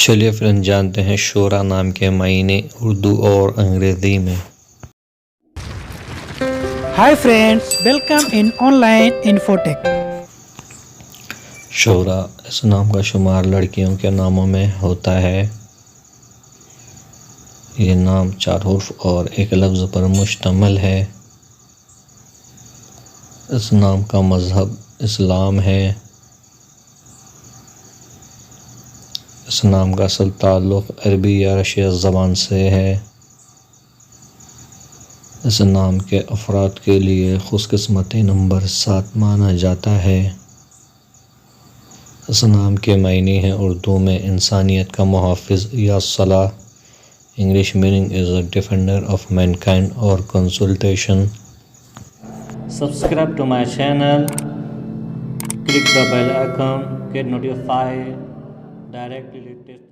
چلیے فرینڈ جانتے ہیں شورا نام کے معنی اردو اور انگریزی میں۔ Hi friends, welcome in online infotech. شورا اس نام کا شمار لڑکیوں کے ناموں میں ہوتا ہے۔ یہ نام 4 حرف اور ایک لفظ پر مشتمل ہے۔ اس نام کا مذہب اسلام ہے۔ اس نام کا اصل تعلق عربی یا رشیا زبان سے ہے۔ اس نام کے افراد کے لیے خوش قسمتی نمبر 7 مانا جاتا ہے۔ اس نام کے معنی ہیں اردو میں انسانیت کا محافظ یا صلاح، English meaning is a defender of mankind اور consultation. Subscribe to my channel, click the bell icon, get notified directly latest